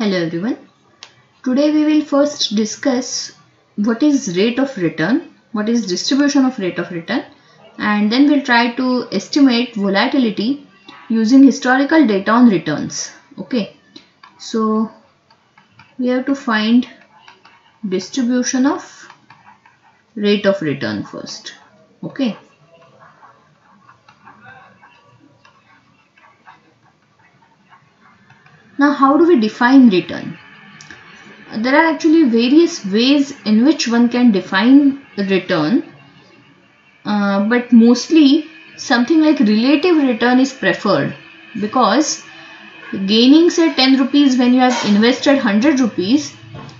Hello everyone. Today we will first discuss what is rate of return, what is distribution of rate of return, and then we'll try to estimate volatility using historical data on returns. Okay, so we have to find distribution of rate of return first. Okay. Now how do we define return? There are actually various ways in which one can define return, but mostly something like relative return is preferred, because gaining say 10 rupees when you have invested 100 rupees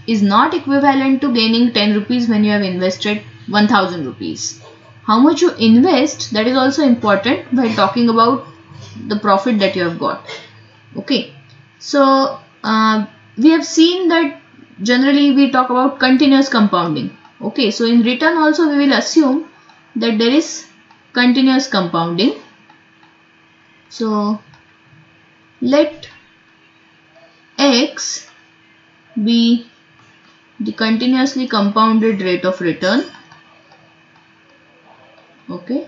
is not equivalent to gaining 10 rupees when you have invested 1000 rupees. How much you invest, that is also important while talking about the profit that you have got. Okay, so we have seen that generally we talk about continuous compounding. Okay, so in return also we will assume that there is continuous compounding. So let X be the continuously compounded rate of return. Okay,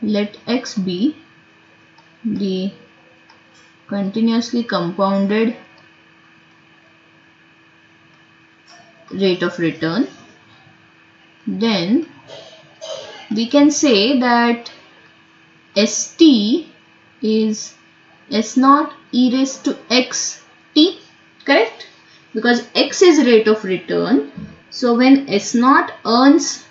let X be the continuously compounded rate of return. Then we can say that ST is S0 e raised to XT, correct? Because X is rate of return. So when S0 earns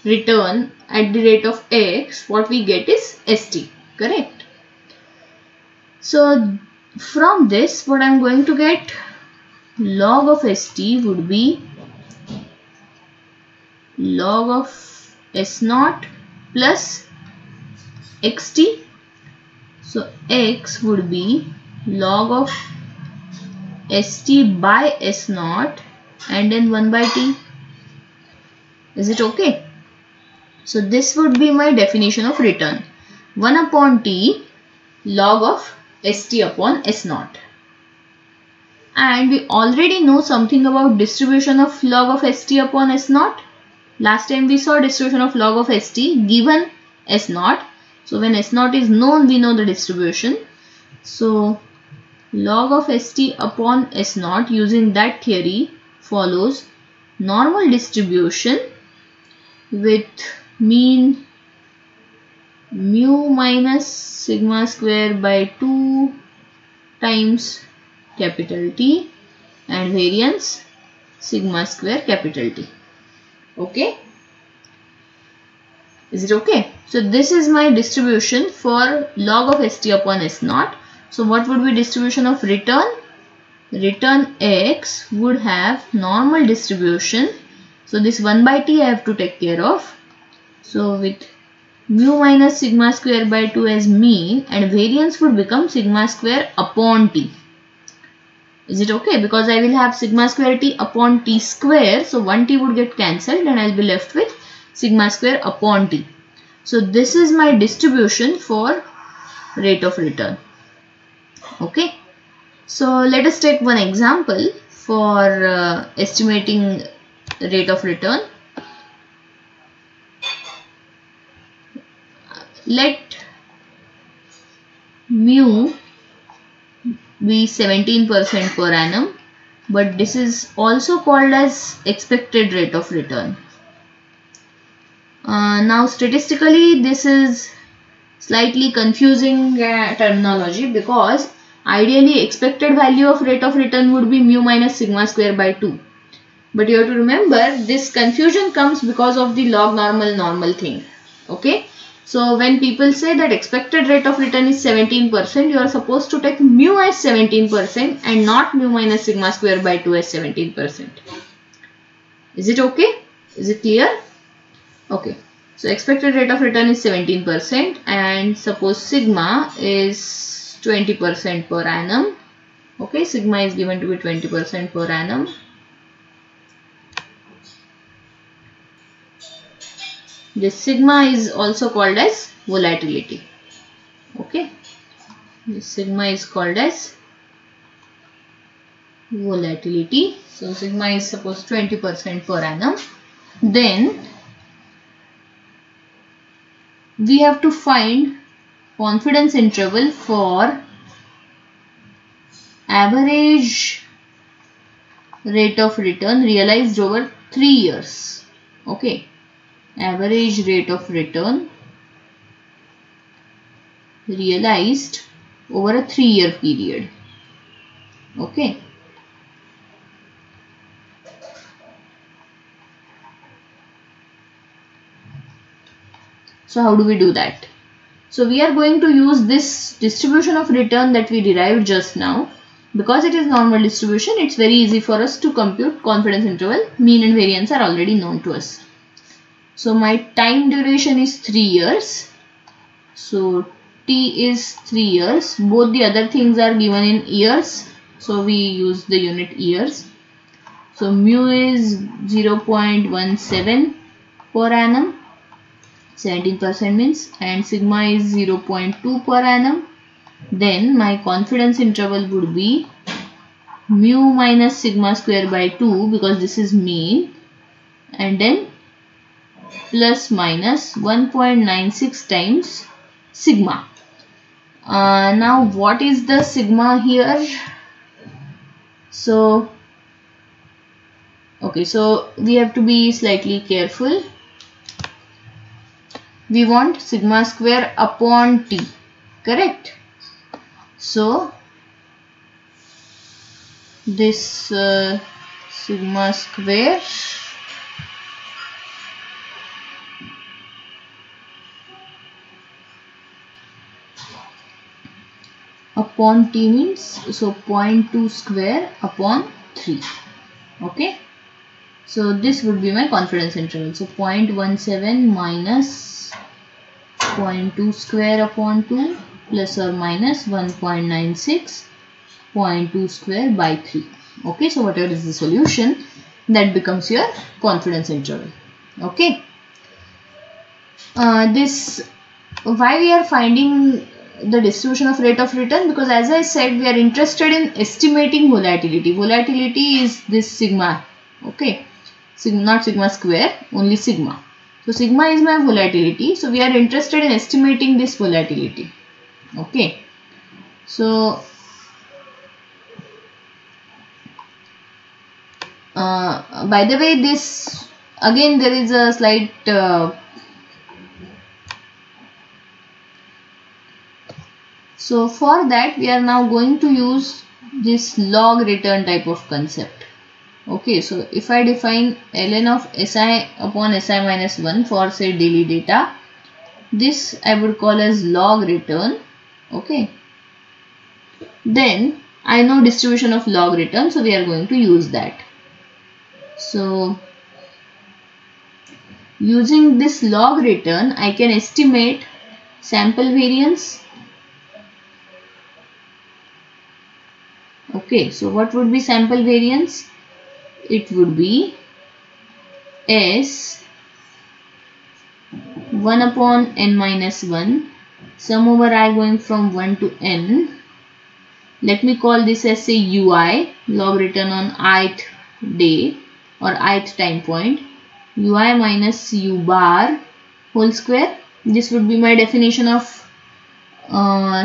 return at the rate of X, what we get is ST, correct? So from this, what I am going to get, log of ST would be log of S0 plus XT. So X would be log of ST by S0 and then 1 by T. Is it okay? So this would be my definition of return. 1 upon T log of ST upon S0. And we already know something about distribution of log of ST upon S0. Last time we saw distribution of log of ST given S0. So when S0 is known, we know the distribution. So log of ST upon S0 using that theory follows normal distribution with mean mu minus sigma square by 2 times capital T and variance sigma square capital T. Okay, is it okay? So this is my distribution for log of ST upon S0. So what would be distribution of return? Return X would have normal distribution. So this 1 by T I have to take care of. So with mu minus sigma square by 2 as mean, and variance would become sigma square upon T. Is it okay? Because I will have sigma square T upon T square. So 1T would get cancelled and I will be left with sigma square upon T. So this is my distribution for rate of return. Okay. So let us take one example for estimating rate of return. Let mu be 17% per annum, but this is also called as expected rate of return. Now statistically this is slightly confusing terminology, because ideally expected value of rate of return would be mu minus sigma square by 2. But you have to remember this confusion comes because of the log normal thing. Okay. So when people say that expected rate of return is 17%, you are supposed to take mu as 17% and not mu minus sigma square by 2 as 17%. Is it okay? Is it clear? Okay. So expected rate of return is 17% and suppose sigma is 20% per annum. Okay. Sigma is given to be 20% per annum. This sigma is also called as volatility. Okay, this sigma is called as volatility. So sigma is suppose 20% per annum. Then we have to find confidence interval for average rate of return realized over 3 years. Okay, average rate of return realized over a 3-year period. Okay. So how do we do that? So we are going to use this distribution of return that we derived just now. Because it is normal distribution, it's very easy for us to compute confidence interval. Mean and variance are already known to us. So my time duration is 3 years. So T is 3 years. Both the other things are given in years. So we use the unit years. So mu is 0.17 per annum. 17% means, and sigma is 0.2 per annum. Then my confidence interval would be mu minus sigma square by 2 because this is mean, and then plus minus 1.96 times sigma. Now what is the sigma here? So okay, so we have to be slightly careful. We want sigma square upon T, correct? So this sigma square upon T means, so 0.2 square upon 3. Okay, so this would be my confidence interval. So 0.17 minus 0.2 square upon 2 plus or minus 1.96 0.2 square by 3. Okay, so whatever is the solution, that becomes your confidence interval. Okay, this why we are finding the distribution of rate of return, because as I said, we are interested in estimating volatility. Volatility is this sigma. Okay, not sigma square, only sigma. So sigma is my volatility. So we are interested in estimating this volatility. Okay, so by the way, this again there is a slight so for that we are now going to use this log return type of concept. Okay, so if I define ln of Si upon Si minus 1 for say daily data, this I would call as log return. Okay, then I know distribution of log return, so we are going to use that. So using this log return, I can estimate sample variance. Okay, so what would be sample variance? It would be S 1 upon n minus 1 sum over I going from 1 to n. Let me call this as say UI, log return on ith day or ith time point, UI minus U bar whole square. This would be my definition of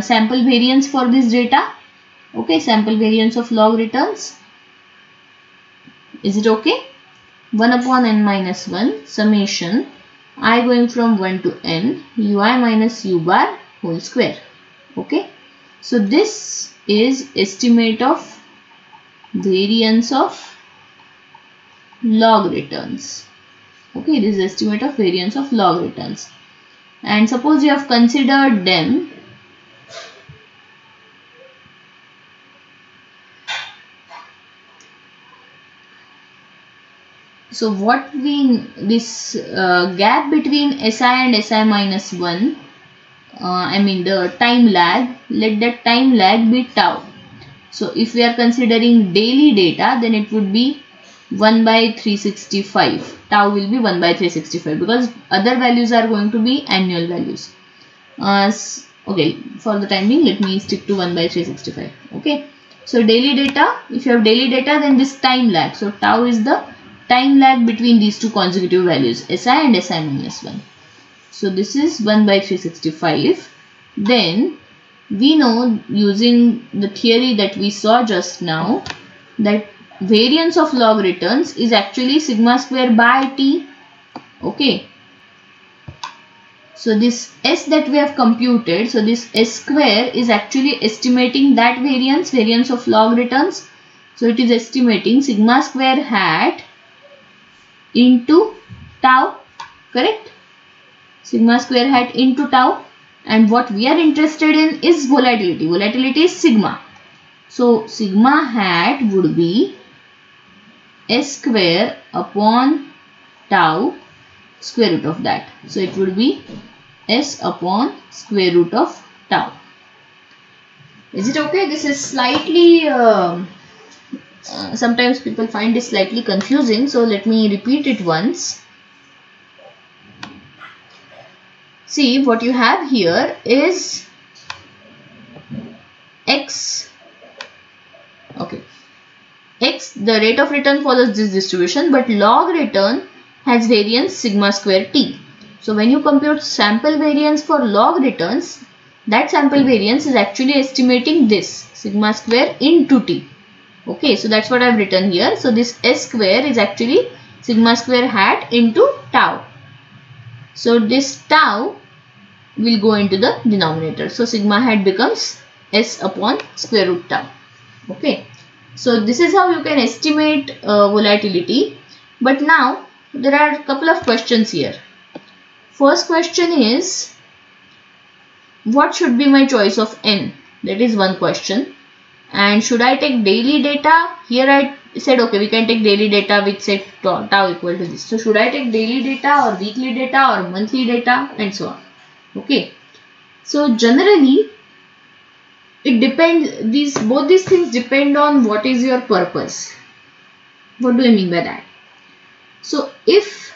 sample variance for this data. Okay, sample variance of log returns. Is it okay? 1 upon n minus 1 summation I going from 1 to n UI minus U bar whole square. Okay, so this is estimate of variance of log returns. Okay, this is estimate of variance of log returns. And suppose you have considered them. So what this gap between Si and Si minus 1, I mean the time lag, let that time lag be tau. So if we are considering daily data, then it would be 1 by 365. Tau will be 1 by 365 because other values are going to be annual values. Okay, for the time being, let me stick to 1 by 365. Okay, So daily data, if you have daily data, then this time lag. So tau is the time lag between these two consecutive values, Si and Si minus 1. So this is 1 by 365. Then we know, using the theory that we saw just now, that variance of log returns is actually sigma square by t. Okay. So this S that we have computed, so this S square is actually estimating that variance of log returns. So it is estimating sigma square hat into tau, correct? Sigma square hat into tau, and what we are interested in is volatility. Volatility is sigma. So sigma hat would be S square upon tau square root of that. So it would be S upon square root of tau. Is it okay? This is slightly, sometimes people find this slightly confusing. So let me repeat it once. See, what you have here is X. Okay. X, the rate of return follows this distribution, but log return has variance sigma square t. So when you compute sample variance for log returns, that sample variance is actually estimating this sigma square into t. Okay, so that's what I've written here. So this S square is actually sigma square hat into tau. So this tau will go into the denominator. So sigma hat becomes S upon square root tau. Okay. So this is how you can estimate volatility. But now there are a couple of questions here. First question is, what should be my choice of n? That is one question. And should I take daily data? Here I said, okay, we can take daily data with say tau equal to this. So should I take daily data or weekly data or monthly data and so on? Okay. So generally it depends, both these things depend on what is your purpose. What do I mean by that? So if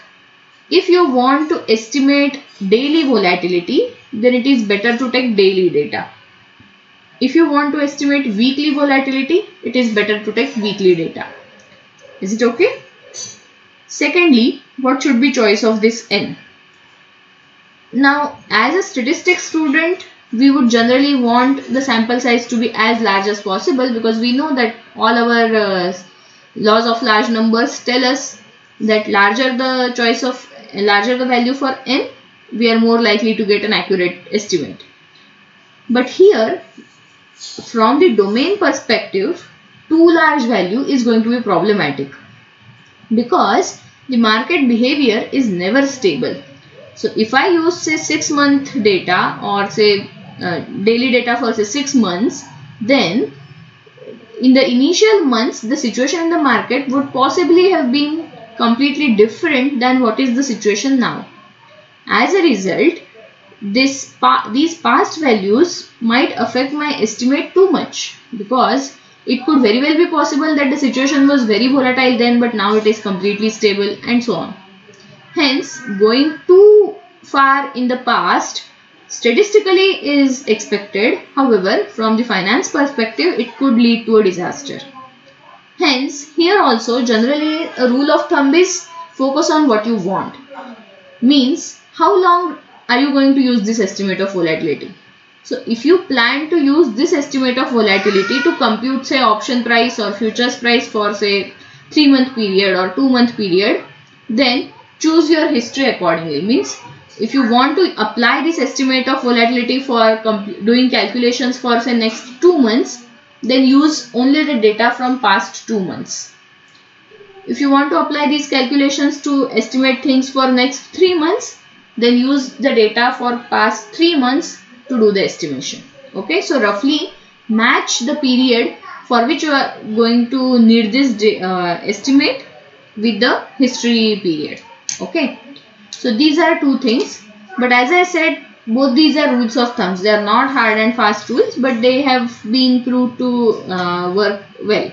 you want to estimate daily volatility, then it is better to take daily data. If you want to estimate weekly volatility, it is better to take weekly data. Is it okay? Secondly, what should be choice of this n? Now, as a statistics student, we would generally want the sample size to be as large as possible, because we know that all our laws of large numbers tell us that larger the value for n, we are more likely to get an accurate estimate. But here, from the domain perspective, too large value is going to be problematic, because the market behavior is never stable. So if I use say 6-month data or say daily data for say 6 months, then in the initial months the situation in the market would possibly have been completely different than what is the situation now. As a result, these past values might affect my estimate too much, because it could very well be possible that the situation was very volatile then, but now it is completely stable and so on. Hence, going too far in the past statistically is expected. However, from the finance perspective, it could lead to a disaster. Hence, here also generally a rule of thumb is focus on what you want. Means, how long are you going to use this estimate of volatility? So if you plan to use this estimate of volatility to compute say option price or futures price for say 3-month period or 2-month period, then choose your history accordingly. Means if you want to apply this estimate of volatility for doing calculations for say next 2 months, then use only the data from past 2 months. If you want to apply these calculations to estimate things for next 3 months, then use the data for past 3 months to do the estimation. Okay, so roughly match the period for which you are going to need this estimate with the history period. Okay, so these are two things, but as I said, both these are rules of thumbs. They are not hard and fast rules, but they have been proved to work well.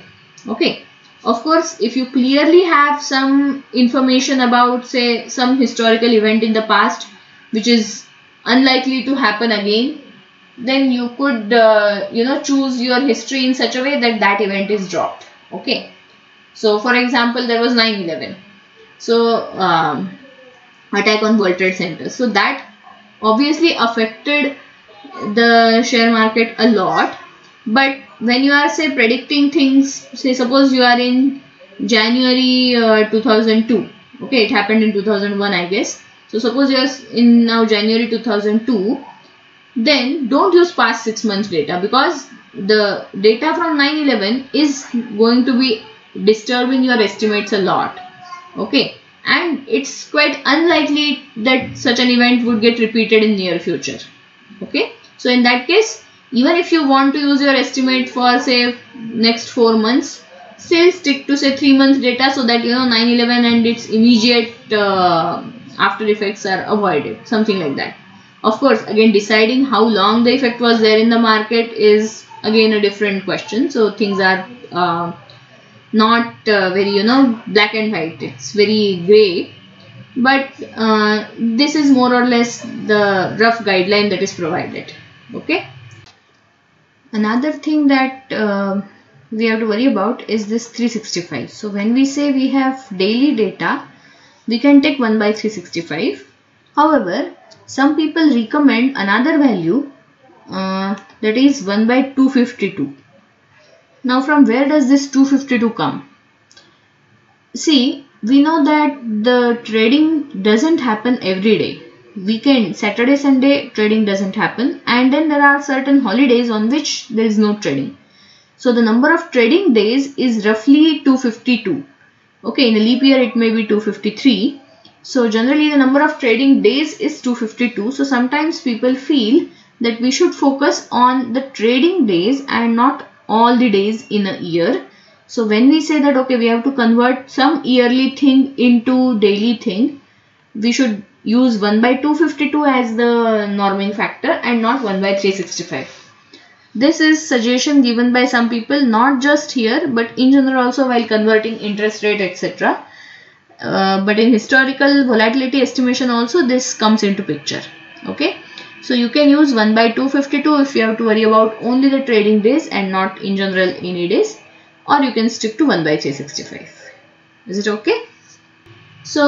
Okay, of course, if you clearly have some information about say some historical event in the past which is unlikely to happen again, then you could choose your history in such a way that that event is dropped. Okay, so for example, there was 9/11, so attack on World Trade Center, so that obviously affected the share market a lot. But when you are, say, predicting things, say suppose you are in January 2002, okay, it happened in 2001, I guess. So suppose you are in now January 2002, then don't use past 6 months data, because the data from 9/11 is going to be disturbing your estimates a lot. Okay, and it's quite unlikely that such an event would get repeated in near future. Okay, so in that case, even if you want to use your estimate for, say, next 4 months, still stick to, say, 3 months data, so that 9/11 and its immediate after effects are avoided, something like that. Of course, again, deciding how long the effect was there in the market is again a different question. So things are not very black and white, it's very gray. But this is more or less the rough guideline that is provided. Okay. Another thing that we have to worry about is this 365. So when we say we have daily data, we can take 1/365. However, some people recommend another value that is 1/252. Now, from where does this 252 come? See, we know that the trading doesn't happen every day. Weekend, Saturday, Sunday trading doesn't happen, and then there are certain holidays on which there is no trading. So the number of trading days is roughly 252. Okay, in a leap year it may be 253. So generally the number of trading days is 252. So sometimes people feel that we should focus on the trading days and not all the days in a year. So when we say that, okay, we have to convert some yearly thing into daily thing, we should use 1/252 as the norming factor and not 1/365. This is suggestion given by some people, not just here but in general also while converting interest rate, etc. But in historical volatility estimation also this comes into picture. Okay, so you can use 1/252 if you have to worry about only the trading days and not in general any days, or you can stick to 1/365. Is it okay? So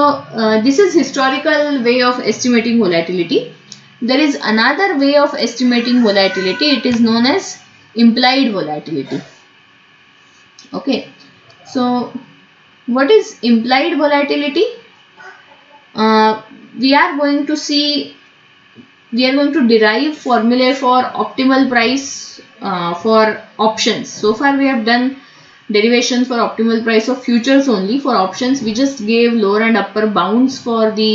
this is historical way of estimating volatility. There is another way of estimating volatility. It is known as implied volatility. Okay, so what is implied volatility? We are going to derive formulae for optimal price for options. So far we have done derivations for optimal price of futures only. For options we just gave lower and upper bounds for the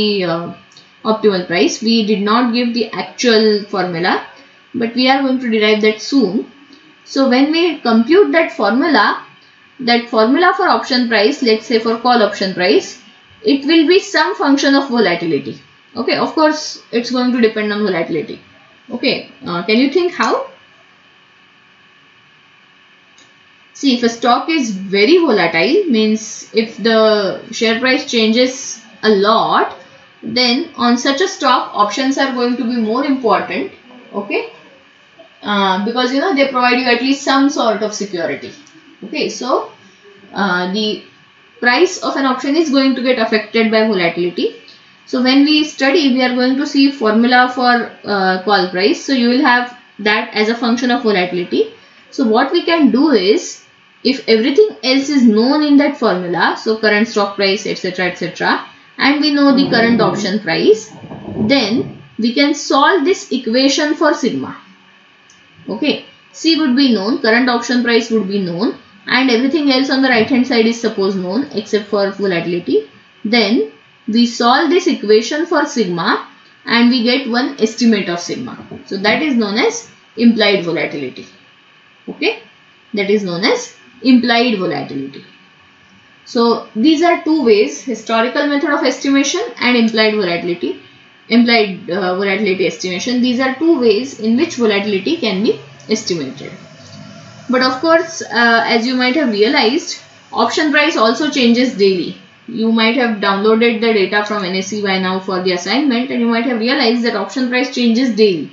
optimal price. We did not give the actual formula, but we are going to derive that soon. So when we compute that formula for option price, let's say for call option price, it will be some function of volatility. Okay, of course it's going to depend on volatility. Okay, can you think how? See, if a stock is very volatile, means if the share price changes a lot, then on such a stock options are going to be more important. Okay, because they provide you at least some sort of security. Okay, so the price of an option is going to get affected by volatility. So when we study, we are going to see formula for call price. So you will have that as a function of volatility. So what we can do is, if everything else is known in that formula, so current stock price, etc., etc., and we know the current option price, then we can solve this equation for sigma. Okay, C would be known, current option price would be known, and everything else on the right hand side is suppose known except for volatility. Then we solve this equation for sigma and we get one estimate of sigma. So that is known as implied volatility. Okay, that is known as implied volatility. So these are two ways, historical method of estimation and implied volatility estimation. These are two ways in which volatility can be estimated. But of course, as you might have realized, option price also changes daily. You might have downloaded the data from NSE by now for the assignment, and you might have realized that option price changes daily.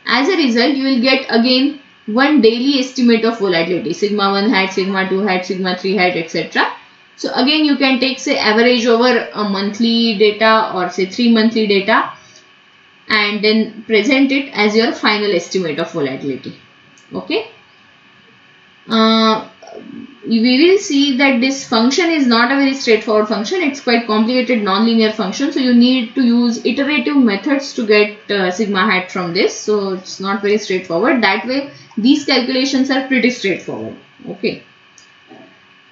As a result, you will get again one daily estimate of volatility, sigma 1 hat, sigma 2 hat, sigma 3 hat, etc. So again you can take say average over a monthly data or say 3 monthly data and then present it as your final estimate of volatility. Okay. We will see that this function is not a very straightforward function. It's quite complicated non-linear function. So you need to use iterative methods to get sigma hat from this. So it's not very straightforward. That way these calculations are pretty straightforward. Okay.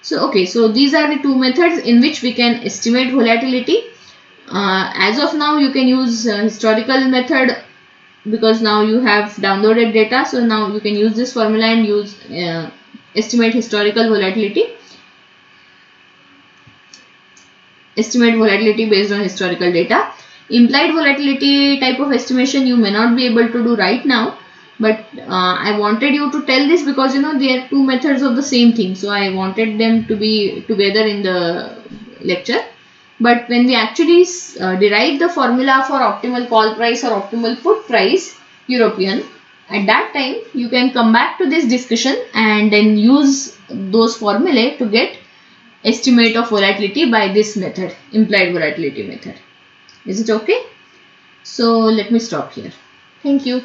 So these are the two methods in which we can estimate volatility. As of now you can use historical method because now you have downloaded data. So now you can use this formula and use estimate historical volatility. Estimate volatility based on historical data. Implied volatility type of estimation you may not be able to do right now, but I wanted you to tell this because they are two methods of the same thing. So I wanted them to be together in the lecture. But when we actually derive the formula for optimal call price or optimal put price European, at that time you can come back to this discussion and then use those formulae to get estimate of volatility by this method, implied volatility method. Is it okay? So let me stop here. Thank you.